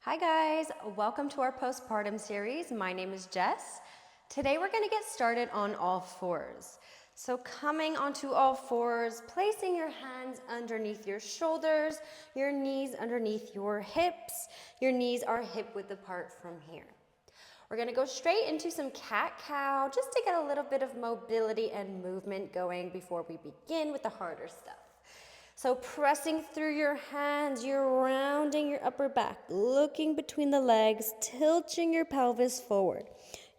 Hi guys, welcome to our postpartum series. My name is Jess. Today we're going to get started on all fours. So coming onto all fours, placing your hands underneath your shoulders, your knees underneath your hips. Your knees are hip width apart from here. We're going to go straight into some cat-cow just to get a little bit of mobility and movement going before we begin with the harder stuff. So pressing through your hands, you're rounding your upper back, looking between the legs, tilting your pelvis forward.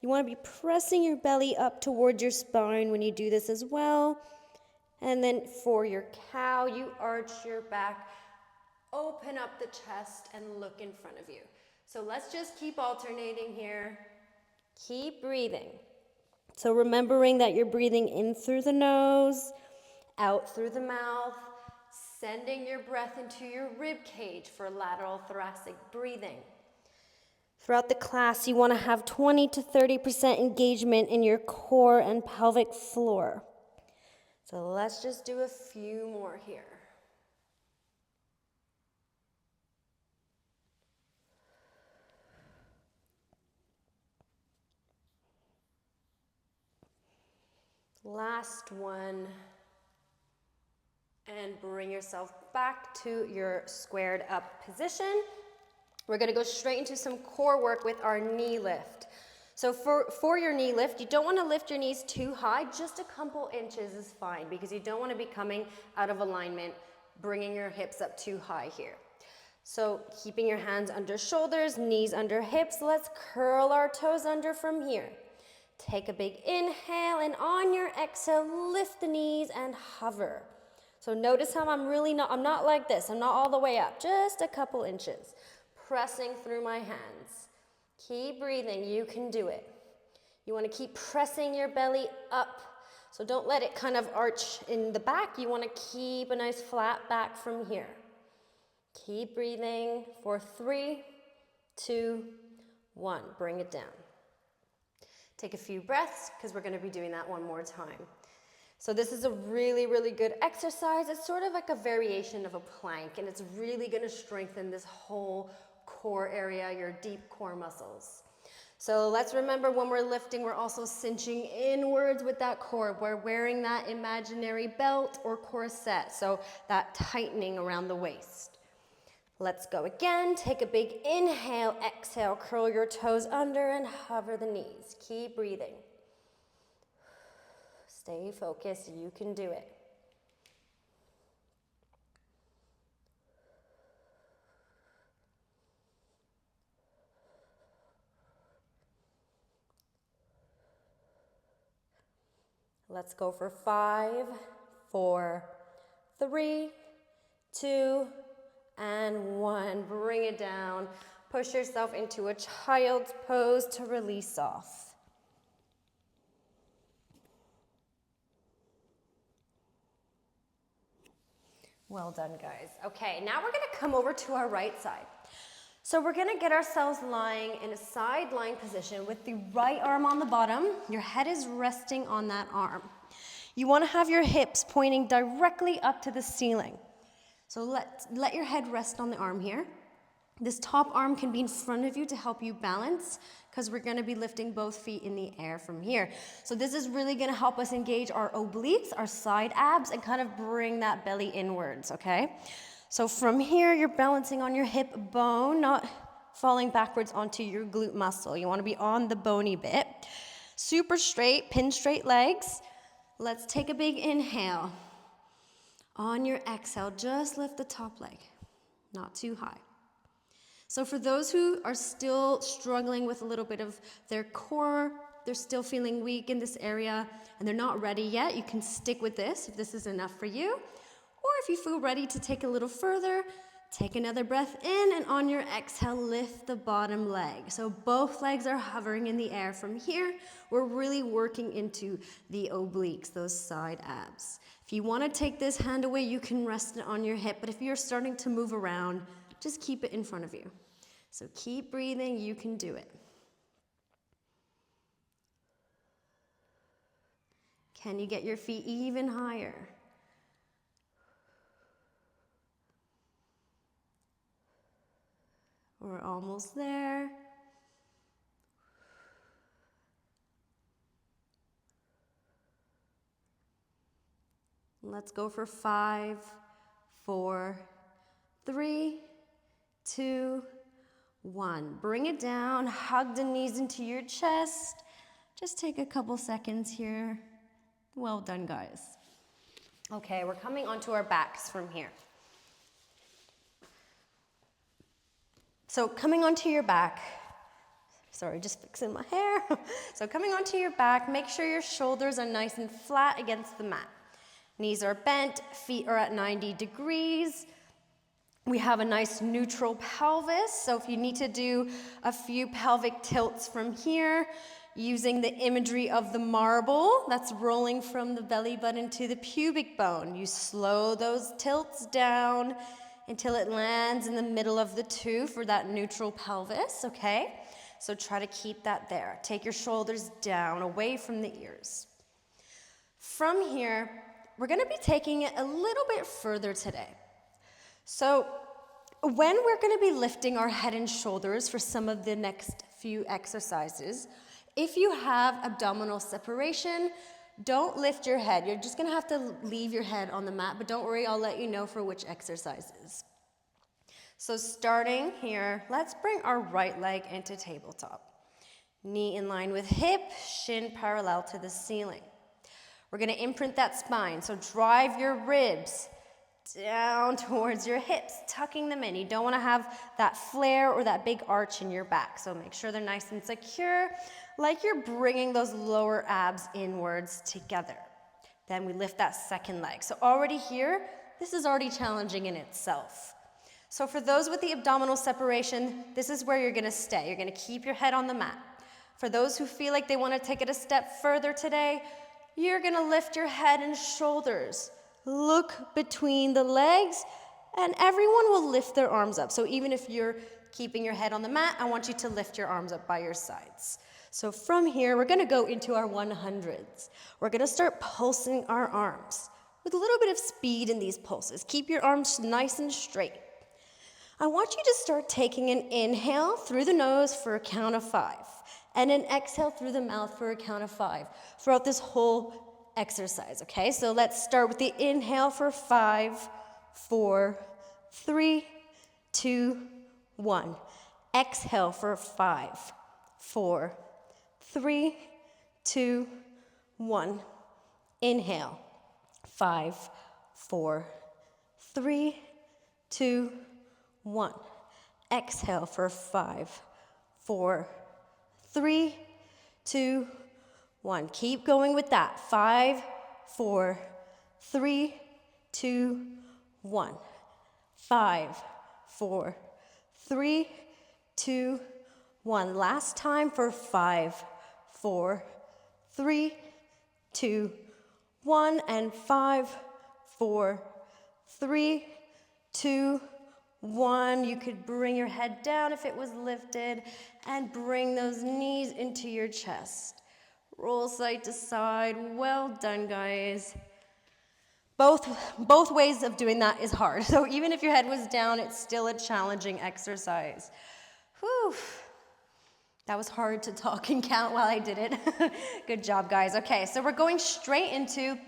You want to be pressing your belly up towards your spine when you do this as well. And then for your cow, you arch your back, open up the chest, and look in front of you. So let's just keep alternating here. Keep breathing. So remembering that you're breathing in through the nose, out through the mouth, sending your breath into your rib cage for lateral thoracic breathing. Throughout the class, you want to have 20 to 30% engagement in your core and pelvic floor. So let's just do a few more here. Last one. And bring yourself back to your squared up position. We're going to go straight into some core work with our knee lift. So for your knee lift, you don't want to lift your knees too high. Just a couple inches is fine because you don't want to be coming out of alignment, bringing your hips up too high here. So keeping your hands under shoulders, knees under hips. Let's curl our toes under from here. Take a big inhale, and on your exhale, lift the knees and hover. So notice how I'm not like this. I'm not all the way up, just a couple inches. Pressing through my hands. Keep breathing, you can do it. You want to keep pressing your belly up. So don't let it kind of arch in the back. You want to keep a nice flat back from here. Keep breathing for 3, 2, 1. Bring it down. Take a few breaths because we're going to be doing that one more time. So this is a really, really good exercise. It's sort of like a variation of a plank, and it's really going to strengthen this whole core area, your deep core muscles. So let's remember when we're lifting, we're also cinching inwards with that core. We're wearing that imaginary belt or corset, so that tightening around the waist. Let's go again. Take a big inhale, exhale, curl your toes under and hover the knees. Keep breathing. Stay focused, you can do it. Let's go for 5, 4, 3, 2, and 1. Bring it down. Push yourself into a child's pose to release off. Well done, guys. Okay, now we're going to come over to our right side. So we're going to get ourselves lying in a side lying position with the right arm on the bottom. Your head is resting on that arm. You want to have your hips pointing directly up to the ceiling. So let your head rest on the arm here. This top arm can be in front of you to help you balance because we're going to be lifting both feet in the air from here. So this is really going to help us engage our obliques, our side abs, and kind of bring that belly inwards, okay? So from here, you're balancing on your hip bone, not falling backwards onto your glute muscle. You want to be on the bony bit. Super straight, pin straight legs. Let's take a big inhale. On your exhale, just lift the top leg, not too high. So for those who are still struggling with a little bit of their core, they're still feeling weak in this area, and they're not ready yet, you can stick with this if this is enough for you. Or if you feel ready to take a little further, take another breath in, and on your exhale, lift the bottom leg. So both legs are hovering in the air from here. We're really working into the obliques, those side abs. If you want to take this hand away, you can rest it on your hip, but if you're starting to move around, just keep it in front of you. So keep breathing, you can do it. Can you get your feet even higher? We're almost there. Let's go for 5, 4, 3, 2, 1. Bring it down, hug the knees into your chest. Just take a couple seconds here. Well done, guys. Okay, we're coming onto our backs from here. So coming onto your back, sorry, just fixing my hair. So coming onto your back, make sure your shoulders are nice and flat against the mat. Knees are bent, feet are at 90 degrees. We have a nice neutral pelvis, so if you need to do a few pelvic tilts from here, using the imagery of the marble that's rolling from the belly button to the pubic bone, you slow those tilts down until it lands in the middle of the two for that neutral pelvis, okay? So try to keep that there. Take your shoulders down, away from the ears. From here, we're gonna be taking it a little bit further today. So when we're gonna be lifting our head and shoulders for some of the next few exercises, if you have abdominal separation, don't lift your head. You're just gonna have to leave your head on the mat, but don't worry, I'll let you know for which exercises. So starting here, let's bring our right leg into tabletop. Knee in line with hip, shin parallel to the ceiling. We're gonna imprint that spine, so drive your ribs down towards your hips, tucking them in. You don't wanna have that flare or that big arch in your back, so make sure they're nice and secure, like you're bringing those lower abs inwards together. Then we lift that second leg. So already here, this is already challenging in itself. So for those with the abdominal separation, this is where you're gonna stay. You're gonna keep your head on the mat. For those who feel like they wanna take it a step further today, you're gonna lift your head and shoulders. Look between the legs, and everyone will lift their arms up. So even if you're keeping your head on the mat, I want you to lift your arms up by your sides. So from here, we're gonna go into our 100s. We're gonna start pulsing our arms with a little bit of speed in these pulses. Keep your arms nice and straight. I want you to start taking an inhale through the nose for a count of 5, and an exhale through the mouth for a count of 5 throughout this whole exercise, okay? So let's start with the inhale for 5, 4, 3, 2, 1. Exhale for 5, 4, 3, 2, 1. Inhale, 5, 4, 3, 2, 1. Exhale for 5, 4, 3, 2, 1. Keep going with that. 5, 4, 3, 2, 1. 5, 4, 3, 2, 1. Last time for 5, 4, 3, 2, 1. And 5, 4, 3, 2, 1. You could bring your head down if it was lifted and bring those knees into your chest. Roll side to side. Well done, guys. Both ways of doing that is hard. So even if your head was down, it's still a challenging exercise. Whew. That was hard to talk and count while I did it. Good job, guys. Okay, so we're going straight into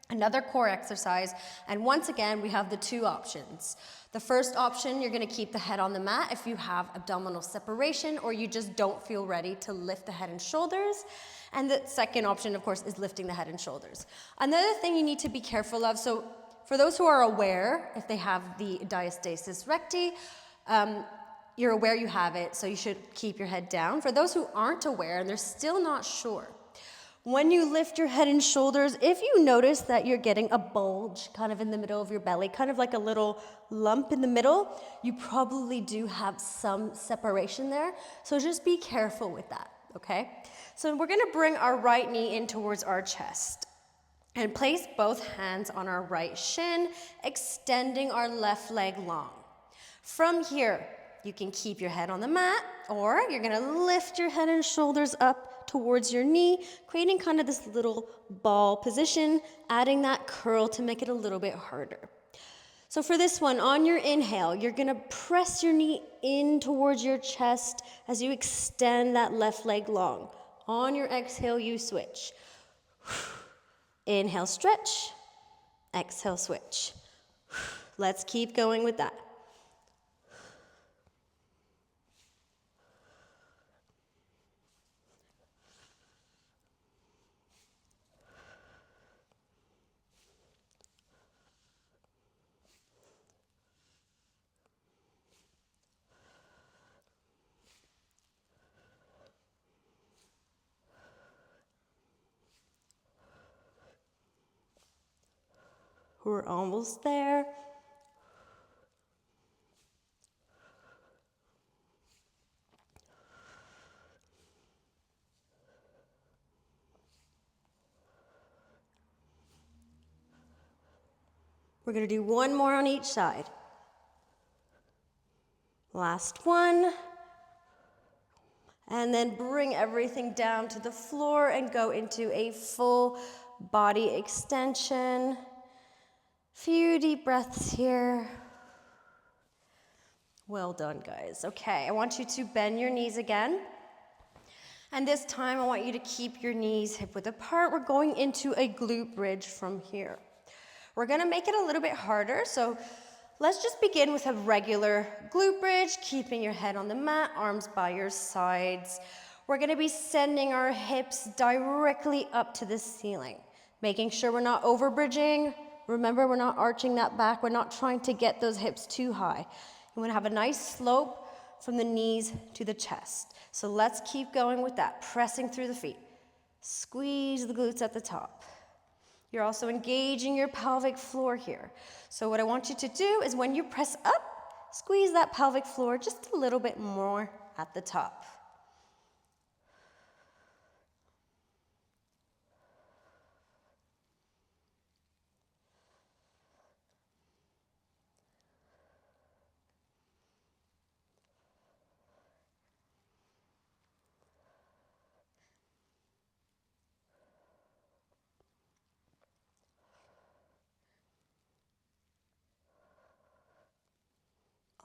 another core exercise, and once again, we have the two options. The first option, you're gonna keep the head on the mat if you have abdominal separation or you just don't feel ready to lift the head and shoulders. And the second option, of course, is lifting the head and shoulders. Another thing you need to be careful of, so for those who are aware, if they have the diastasis recti, you're aware you have it, so you should keep your head down. For those who aren't aware and they're still not sure, when you lift your head and shoulders, if you notice that you're getting a bulge kind of in the middle of your belly, kind of like a little lump in the middle, you probably do have some separation there. So just be careful with that, okay? So we're gonna bring our right knee in towards our chest and place both hands on our right shin, extending our left leg long. From here, you can keep your head on the mat, or you're gonna lift your head and shoulders up towards your knee, creating kind of this little ball position, adding that curl to make it a little bit harder. So for this one, on your inhale, you're gonna press your knee in towards your chest as you extend that left leg long. On your exhale, you switch. Inhale, stretch. Exhale, switch. Let's keep going with that. We're almost there. We're gonna do one more on each side. Last one. And then bring everything down to the floor and go into a full body extension. Few deep breaths here. Well done, guys. Okay, I want you to bend your knees again. And this time I want you to keep your knees hip width apart. We're going into a glute bridge from here. We're gonna make it a little bit harder, so let's just begin with a regular glute bridge, keeping your head on the mat, arms by your sides. We're gonna be sending our hips directly up to the ceiling, making sure we're not over bridging. Remember, we're not arching that back. We're not trying to get those hips too high. You wanna have a nice slope from the knees to the chest. So let's keep going with that, pressing through the feet. Squeeze the glutes at the top. You're also engaging your pelvic floor here. So what I want you to do is when you press up, squeeze that pelvic floor just a little bit more at the top.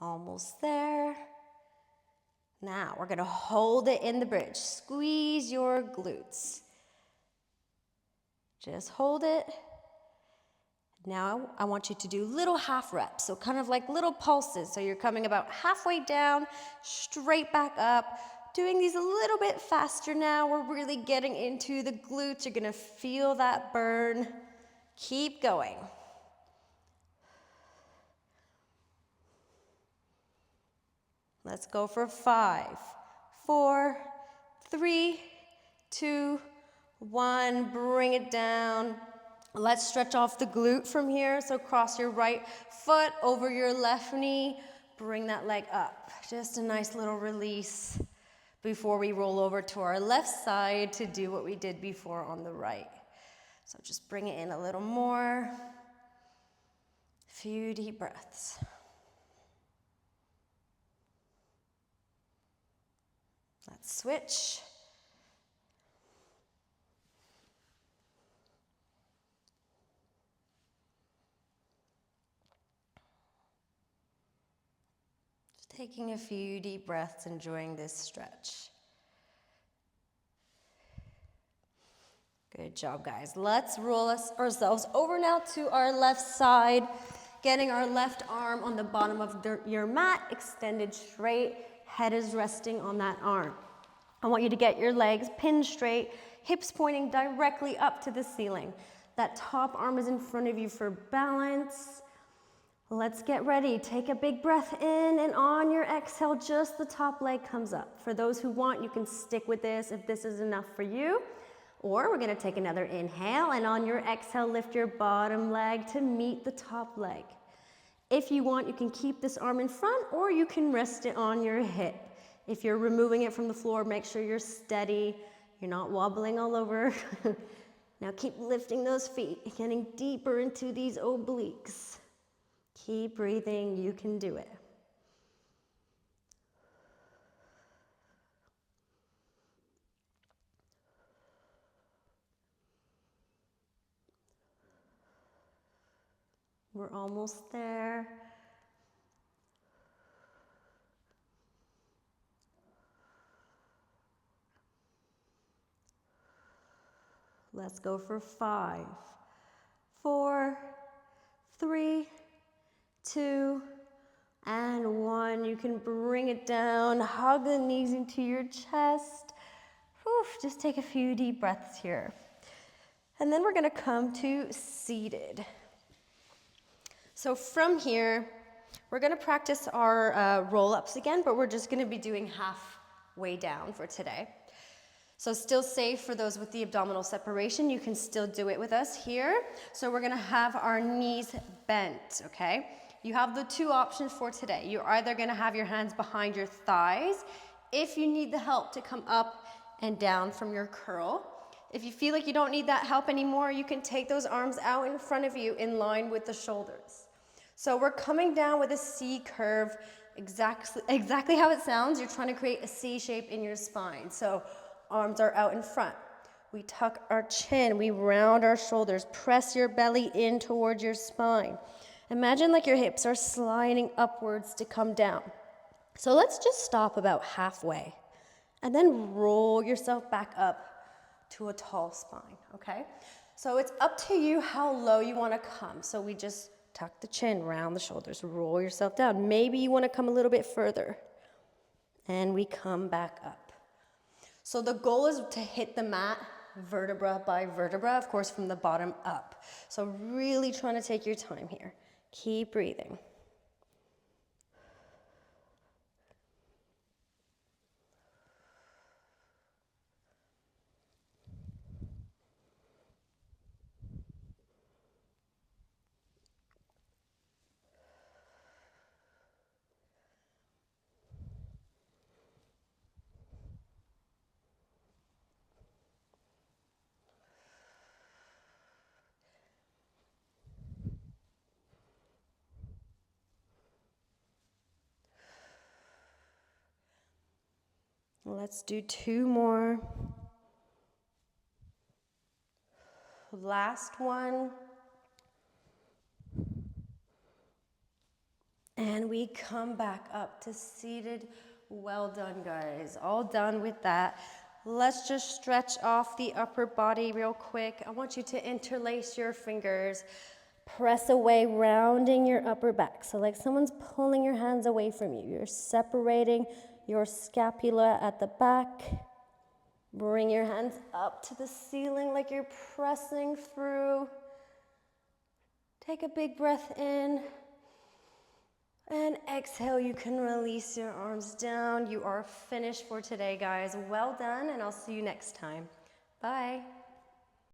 Almost there. Now we're gonna hold it in the bridge. Squeeze your glutes. Just hold it. Now I want you to do little half reps, so kind of like little pulses. So you're coming about halfway down, straight back up. Doing these a little bit faster now. We're really getting into the glutes. You're gonna feel that burn. Keep going. Let's go for 5, 4, 3, 2, 1. Bring it down. Let's stretch off the glute from here. So cross your right foot over your left knee. Bring that leg up. Just a nice little release before we roll over to our left side to do what we did before on the right. So just bring it in a little more. Few deep breaths. Let's switch. Just taking a few deep breaths, enjoying this stretch. Good job, guys. Let's roll ourselves over now to our left side, getting our left arm on the bottom of your mat, extended straight. Head is resting on that arm. I want you to get your legs pinned straight, hips pointing directly up to the ceiling. That top arm is in front of you for balance. Let's get ready. Take a big breath in, and on your exhale, just the top leg comes up. For those who want, you can stick with this if this is enough for you. Or we're gonna take another inhale, and on your exhale, lift your bottom leg to meet the top leg. If you want, you can keep this arm in front, or you can rest it on your hip. If you're removing it from the floor, make sure you're steady. You're not wobbling all over. Now keep lifting those feet, getting deeper into these obliques. Keep breathing, you can do it. We're almost there. Let's go for 5, 4, 3, 2, and 1. You can bring it down, hug the knees into your chest. Whew, just take a few deep breaths here. And then we're gonna come to seated. So from here, we're gonna practice our roll-ups again, but we're just gonna be doing halfway down for today. So still safe for those with the abdominal separation. You can still do it with us here. So we're gonna have our knees bent, okay? You have the 2 options for today. You're either gonna have your hands behind your thighs if you need the help to come up and down from your curl. If you feel like you don't need that help anymore, you can take those arms out in front of you in line with the shoulders. So we're coming down with a C curve, exactly how it sounds. You're trying to create a C shape in your spine. So arms are out in front. We tuck our chin, we round our shoulders, press your belly in towards your spine. Imagine like your hips are sliding upwards to come down. So let's just stop about halfway and then roll yourself back up to a tall spine, okay? So it's up to you how low you wanna come. So we just tuck the chin, round the shoulders, roll yourself down. Maybe you wanna come a little bit further. And we come back up. So the goal is to hit the mat vertebra by vertebra, of course, from the bottom up. So really trying to take your time here. Keep breathing. Let's do 2 more. Last one. And we come back up to seated. Well done, guys. All done with that. Let's just stretch off the upper body real quick. I want you to interlace your fingers. Press away, rounding your upper back. So like someone's pulling your hands away from you. You're separating your scapula at the back. Bring your hands up to the ceiling like you're pressing through. Take a big breath in. And exhale, you can release your arms down. You are finished for today, guys. Well done, and I'll see you next time. Bye.